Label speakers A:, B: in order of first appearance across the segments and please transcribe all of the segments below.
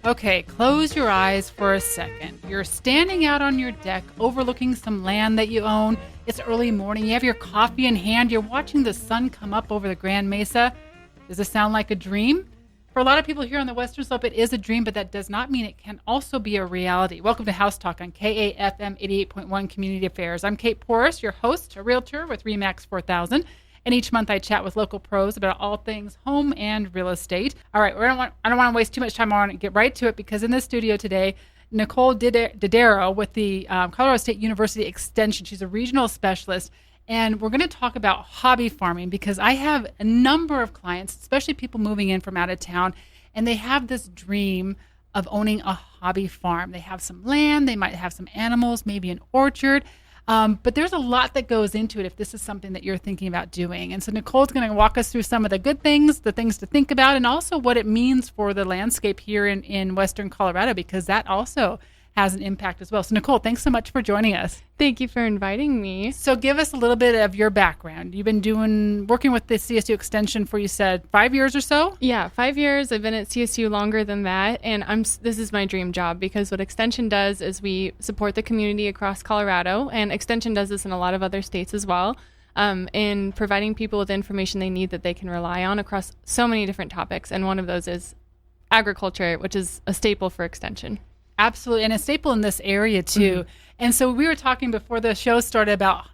A: Okay, close your eyes for a second. You're standing out on your deck overlooking some land that you own. It's early morning. You have your coffee in hand. You're watching the sun come up over the Grand Mesa. Does this sound like a dream? For a lot of people here on the Western Slope, it is a dream, but that does not mean it can also be a reality. Welcome to House Talk on KAFM 88.1 Community Affairs. I'm Kate Porras, your host, a realtor with RE/MAX 4000. And each month I chat with local pros about all things home and real estate. All right, I don't want to waste too much time. I want to get right to it because in the studio today, Nicole Didero with the Colorado State University Extension. She's a regional specialist. And we're going to talk about hobby farming because I have a number of clients, especially people moving in from out of town, and they have this dream of owning a hobby farm. They have some land, they might have some animals, maybe an orchard. But there's a lot that goes into it if this is something that you're thinking about doing. And so Nicole's going to walk us through some of the good things, the things to think about, and also what it means for the landscape here in Western Colorado, because that also has an impact as well. So Nicole, thanks so much for joining us.
B: Thank you for inviting me.
A: So give us a little bit of your background. You've been working with the CSU Extension for, you said, 5 years or so?
B: Yeah, 5 years. I've been at CSU longer than that. And this is my dream job because what Extension does is we support the community across Colorado. And Extension does this in a lot of other states as well, in providing people with information they need that they can rely on across so many different topics. And one of those is agriculture, which is a staple for Extension.
A: Absolutely, and a staple in this area too. Mm-hmm. And so we were talking before the show started about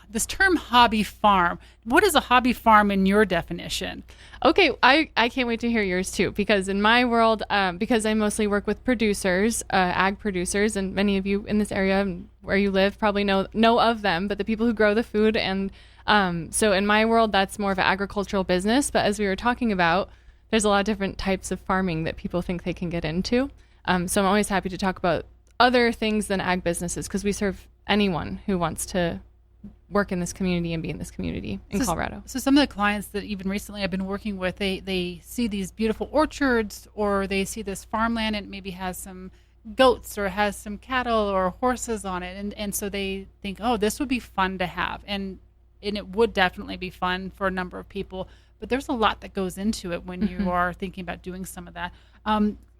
A: this term hobby farm. What is a hobby farm in your definition?
B: Okay, I can't wait to hear yours too, because in my world, because I mostly work with producers, ag producers, and many of you in this area where you live probably know of them, but the people who grow the food. And so in my world, that's more of an agricultural business. But as we were talking about, there's a lot of different types of farming that people think they can get into. So I'm always happy to talk about other things than ag businesses because we serve anyone who wants to work in this community and be in this community in Colorado.
A: So some of the clients that even recently I've been working with, they see these beautiful orchards or they see this farmland and it maybe has some goats or has some cattle or horses on it. And so they think, oh, this would be fun to have. And it would definitely be fun for a number of people. But there's a lot that goes into it when you are thinking about doing some of that.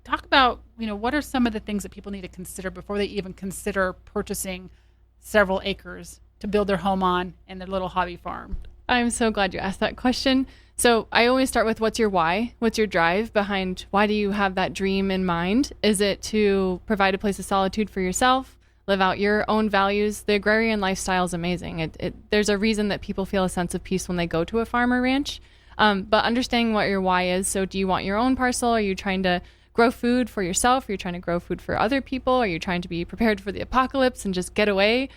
A: Talk about, what are some of the things that people need to consider before they even consider purchasing several acres to build their home on and their little hobby farm?
B: I'm so glad you asked that question. So I always start with what's your why? What's your drive behind why do you have that dream in mind? Is it to provide a place of solitude for yourself, live out your own values? The agrarian lifestyle is amazing. There's a reason that people feel a sense of peace when they go to a farm or ranch. But understanding what your why is. So do you want your own parcel? Are you trying to grow food for yourself? Are you trying to grow food for other people? Are you trying to be prepared for the apocalypse and just get away?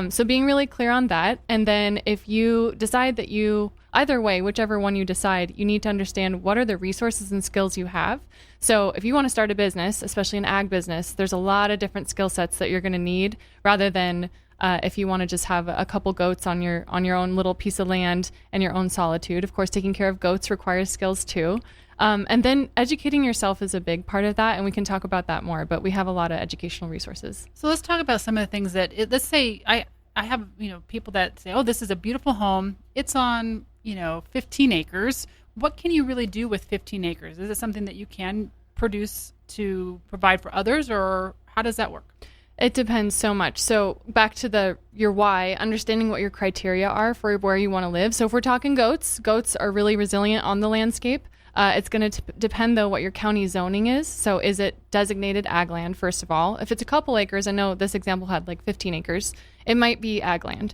B: So being really clear on that. And then if you decide that either way, whichever one you decide, you need to understand what are the resources and skills you have. So if you want to start a business, especially an ag business, there's a lot of different skill sets that you're going to need rather than if you want to just have a couple goats on your own little piece of land and your own solitude. Of course, taking care of goats requires skills too. And then educating yourself is a big part of that, and we can talk about that more, but we have a lot of educational resources.
A: So let's talk about some of the things that, let's say I have, people that say, oh, this is a beautiful home. It's on, 15 acres. What can you really do with 15 acres? Is it something that you can produce to provide for others, or how does that work?
B: It depends so much. So back to your why, understanding what your criteria are for where you want to live. So if we're talking goats are really resilient on the landscape. It's going to depend, though, what your county zoning is. So is it designated ag land, first of all? If it's a couple acres, I know this example had like 15 acres, it might be ag land.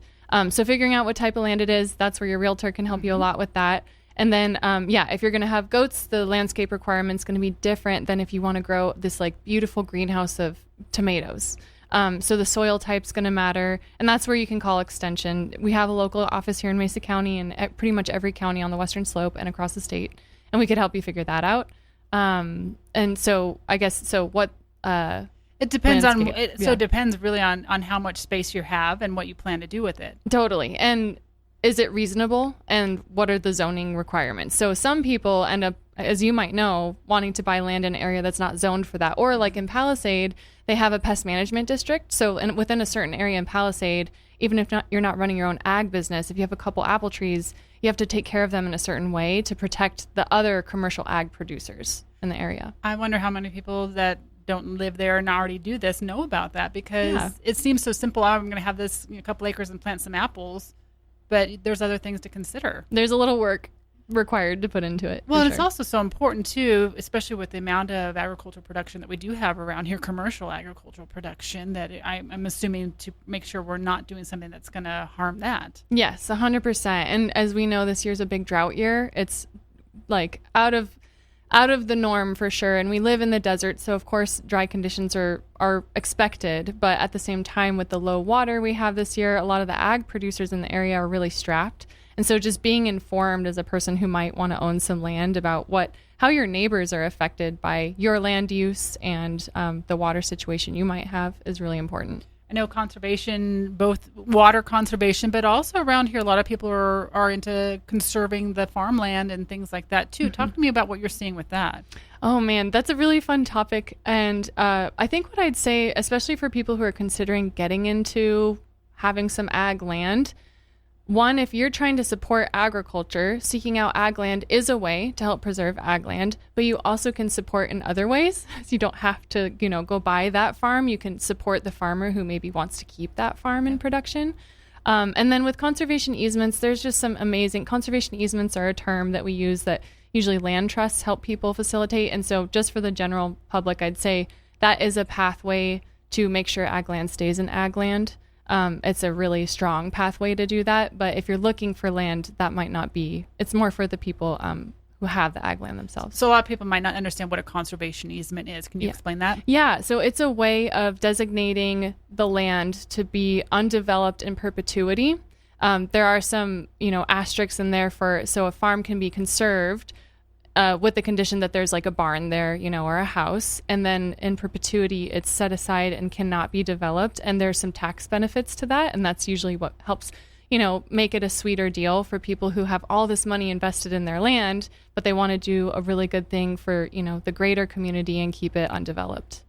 B: So figuring out what type of land it is, that's where your realtor can help you a lot with that. And then, if you're going to have goats, the landscape requirement's going to be different than if you want to grow this like beautiful greenhouse of tomatoes. So the soil type's going to matter, and that's where you can call Extension. We have a local office here in Mesa County and pretty much every county on the Western Slope and across the state. And we could help you figure that out. And so I guess, what...
A: it depends So it depends really on how much space you have and what you plan to do with it.
B: Totally. And is it reasonable? And what are the zoning requirements? So some people end up, as you might know, wanting to buy land in an area that's not zoned for that. Or like in Palisade, they have a pest management district. So within a certain area in Palisade, even if you're not running your own ag business, if you have a couple apple trees, you have to take care of them in a certain way to protect the other commercial ag producers in the area.
A: I wonder how many people that don't live there and already do this know about that, because it seems so simple. I'm going to have this couple acres and plant some apples, but there's other things to consider.
B: There's a little work required to put into it.
A: Well, and it's also so important too, especially with the amount of agricultural production that we do have around here, commercial agricultural production, that I'm assuming to make sure we're not doing something that's going to harm that.
B: Yes, 100%. And as we know, this year's a big drought year. It's like out of the norm for sure. And we live in the desert, so of course dry conditions are expected. But at the same time, with the low water we have this year, a lot of the ag producers in the area are really strapped. And so just being informed as a person who might want to own some land about how your neighbors are affected by your land use and the water situation you might have is really important.
A: I know conservation, both water conservation, but also around here, a lot of people are into conserving the farmland and things like that too. Mm-hmm. Talk to me about what you're seeing with that.
B: Oh man, that's a really fun topic. And I think what I'd say, especially for people who are considering getting into having some ag land, one, if you're trying to support agriculture, seeking out ag land is a way to help preserve ag land, but you also can support in other ways. So you don't have to, go buy that farm. You can support the farmer who maybe wants to keep that farm in production. And then with conservation easements, there's just some amazing, conservation easements are a term that we use that usually land trusts help people facilitate. And so just for the general public, I'd say that is a pathway to make sure ag land stays in ag land. It's a really strong pathway to do that. But if you're looking for land, that might not be. It's more for the people who have the ag land themselves.
A: So a lot of people might not understand what a conservation easement is. Can you explain that?
B: Yeah. So it's a way of designating the land to be undeveloped in perpetuity. There are some, asterisks in there so a farm can be conserved with the condition that there's like a barn there, or a house. And then in perpetuity, it's set aside and cannot be developed. And there's some tax benefits to that. And that's usually what helps, make it a sweeter deal for people who have all this money invested in their land, but they want to do a really good thing for, the greater community and keep it undeveloped.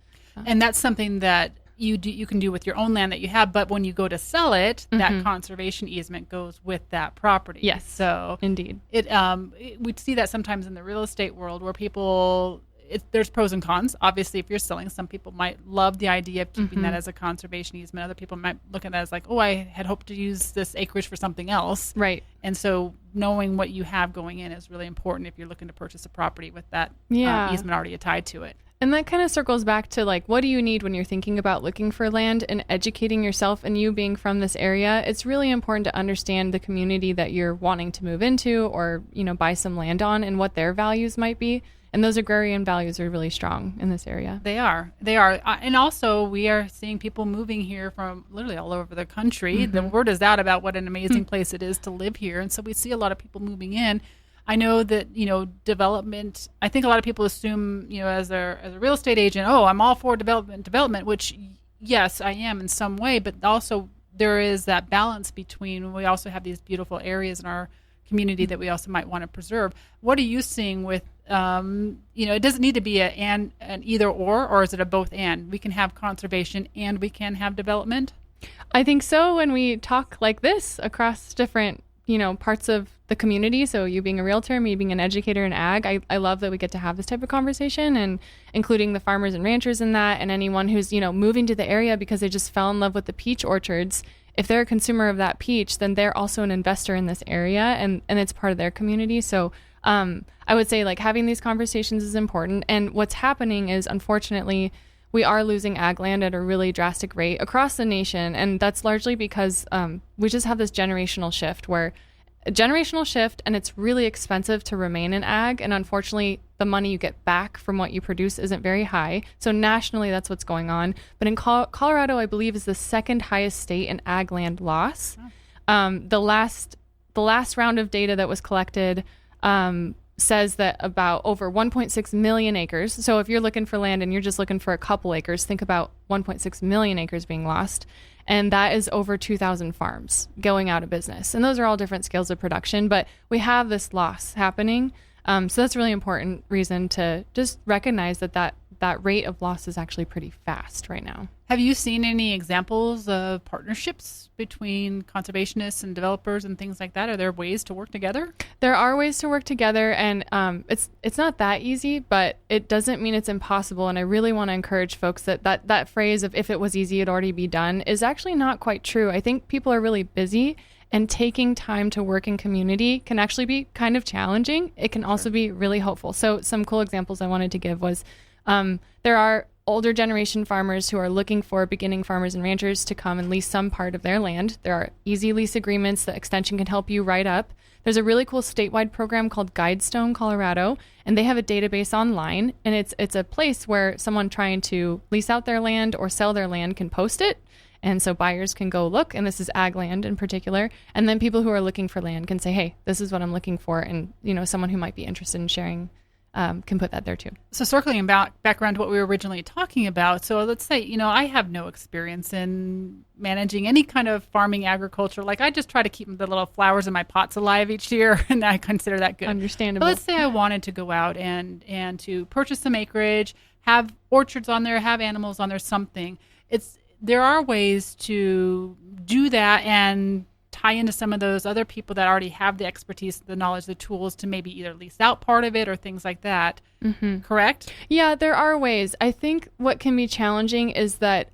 A: And that's something that you can do with your own land that you have, but when you go to sell it, that conservation easement goes with that property.
B: Yes,
A: so
B: indeed.
A: We see that sometimes in the real estate world where people, there's pros and cons. Obviously, if you're selling, some people might love the idea of keeping that as a conservation easement. Other people might look at that as like, oh, I had hoped to use this acreage for something else.
B: Right.
A: And so knowing what you have going in is really important if you're looking to purchase a property with that easement already tied to it.
B: And that kind of circles back to like, what do you need when you're thinking about looking for land and educating yourself, and you being from this area? It's really important to understand the community that you're wanting to move into or, buy some land on and what their values might be. And those agrarian values are really strong in this area.
A: They are. And also we are seeing people moving here from literally all over the country. The word is out about what an amazing place it is to live here. And so we see a lot of people moving in. I know that, development, I think a lot of people assume, as a real estate agent, oh, I'm all for development, which yes, I am in some way, but also there is that balance between, we also have these beautiful areas in our community that we also might want to preserve. What are you seeing with, it doesn't need to be an either or is it a both and? We can have conservation and we can have development?
B: I think so. When we talk like this across different, parts of the community. So you being a realtor, me being an educator in ag, I love that we get to have this type of conversation, and including the farmers and ranchers in that, and anyone who's, moving to the area because they just fell in love with the peach orchards. If they're a consumer of that peach, then they're also an investor in this area, and it's part of their community. So I would say like having these conversations is important. And what's happening is, unfortunately, we are losing ag land at a really drastic rate across the nation. And that's largely because we just have this generational shift and it's really expensive to remain in ag. And unfortunately, the money you get back from what you produce isn't very high. So nationally, that's what's going on. But in Colorado, I believe, is the second highest state in ag land loss. The last round of data that was collected says that about over 1.6 million acres. So if you're looking for land and you're just looking for a couple acres, think about 1.6 million acres being lost. And that is over 2,000 farms going out of business. And those are all different scales of production, but we have this loss happening. So that's a really important reason to just recognize that rate of loss is actually pretty fast right now.
A: Have you seen any examples of partnerships between conservationists and developers and things like that? Are there ways to work together?
B: There are ways to work together, and it's not that easy, but it doesn't mean it's impossible. And I really want to encourage folks that phrase of if it was easy, it'd already be done is actually not quite true. I think people are really busy, and taking time to work in community can actually be kind of challenging. It can also be really helpful. So some cool examples I wanted to give was there are older generation farmers who are looking for beginning farmers and ranchers to come and lease some part of their land. There are easy lease agreements that Extension can help you write up. There's a really cool statewide program called Guidestone Colorado, and they have a database online, and it's a place where someone trying to lease out their land or sell their land can post it. And so buyers can go look, and this is ag land in particular. And then people who are looking for land can say, hey, this is what I'm looking for. And, someone who might be interested in sharing can put that there too.
A: So circling back around to what we were originally talking about. So let's say, I have no experience in managing any kind of farming agriculture. Like I just try to keep the little flowers in my pots alive each year, and I consider that good.
B: Understandable.
A: But let's say I wanted to go out and to purchase some acreage, have orchards on there, have animals on there, something. There are ways to do that and tie into some of those other people that already have the expertise, the knowledge, the tools to maybe either lease out part of it or things like that. Mm-hmm. Correct?
B: Yeah, there are ways. I think what can be challenging is that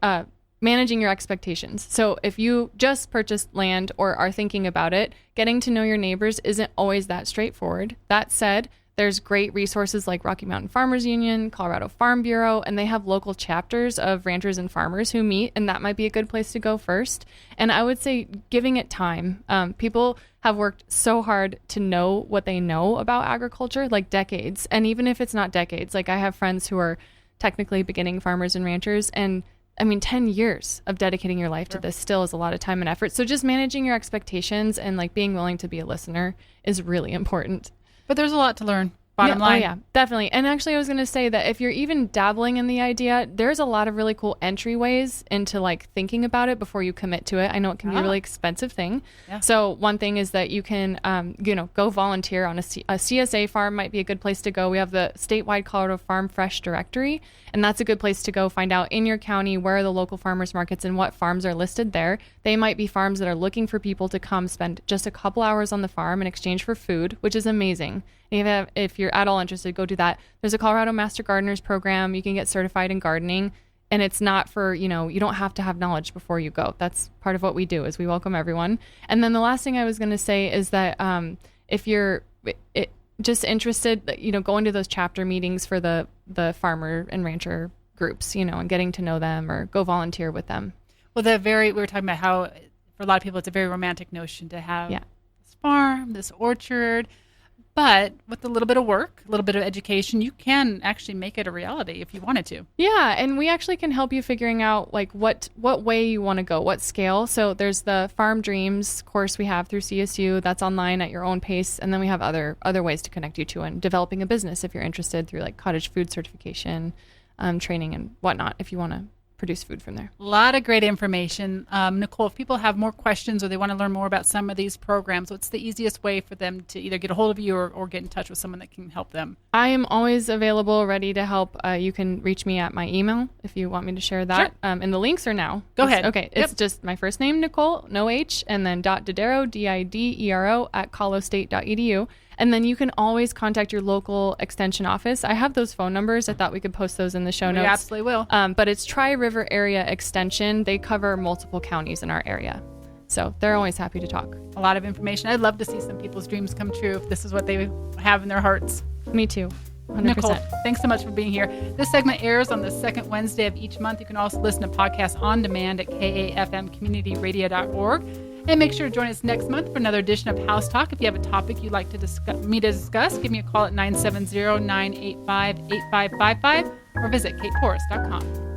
B: managing your expectations. So if you just purchased land or are thinking about it, getting to know your neighbors isn't always that straightforward. That said, there's great resources like Rocky Mountain Farmers Union, Colorado Farm Bureau, and they have local chapters of ranchers and farmers who meet, and that might be a good place to go first. And I would say giving it time. People have worked so hard to know what they know about agriculture, like decades. And even if it's not decades, like I have friends who are technically beginning farmers and ranchers, and 10 years of dedicating your life to this still is a lot of time and effort. So just managing your expectations and like being willing to be a listener is really important.
A: But there's a lot to learn. Bottom line.
B: Oh, yeah, definitely. And actually, I was going to say that if you're even dabbling in the idea, there's a lot of really cool entryways into like thinking about it before you commit to it. I know it can be a really expensive thing. Yeah. So one thing is that you can, go volunteer on a CSA farm might be a good place to go. We have the statewide Colorado Farm Fresh Directory, and that's a good place to go find out in your county where are the local farmers markets and what farms are listed there. They might be farms that are looking for people to come spend just a couple hours on the farm in exchange for food, which is amazing. If you're at all interested, go do that. There's a Colorado Master Gardeners program. You can get certified in gardening, and it's not for, you don't have to have knowledge before you go. That's part of what we do is we welcome everyone. And then the last thing I was going to say is that if you're just interested, going to those chapter meetings for the farmer and rancher groups, and getting to know them or go volunteer with them.
A: Well, we were talking about how for a lot of people, it's a very romantic notion to have this farm, this orchard. But with a little bit of work, a little bit of education, you can actually make it a reality if you wanted to.
B: Yeah, and we actually can help you figuring out like what way you want to go, what scale. So there's the Farm Dreams course we have through CSU that's online at your own pace, and then we have other ways to connect you to and developing a business if you're interested through like cottage food certification, training and whatnot if you want to produce food from there.
A: A lot of great information. Nicole, if people have more questions or they want to learn more about some of these programs, what's the easiest way for them to either get a hold of you or get in touch with someone that can help them?
B: I am always available, ready to help. You can reach me at my email if you want me to share that. Sure. And the links are now.
A: Go ahead.
B: Okay. It's just my first name, Nicole, no H, and then .Didero, Didero @colostate.edu. And then you can always contact your local extension office. I have those phone numbers. I thought we could post those in the show notes.
A: We absolutely will.
B: But it's Tri-River Area Extension. They cover multiple counties in our area. So they're always happy to talk.
A: A lot of information. I'd love to see some people's dreams come true if this is what they have in their hearts.
B: Me too. 100%.
A: Nicole, thanks so much for being here. This segment airs on the second Wednesday of each month. You can also listen to podcasts on demand at KAFMCommunityRadio.org. And make sure to join us next month for another edition of House Talk. If you have a topic you'd like to discuss, give me a call at 970-985-8555 or visit kateporras.com.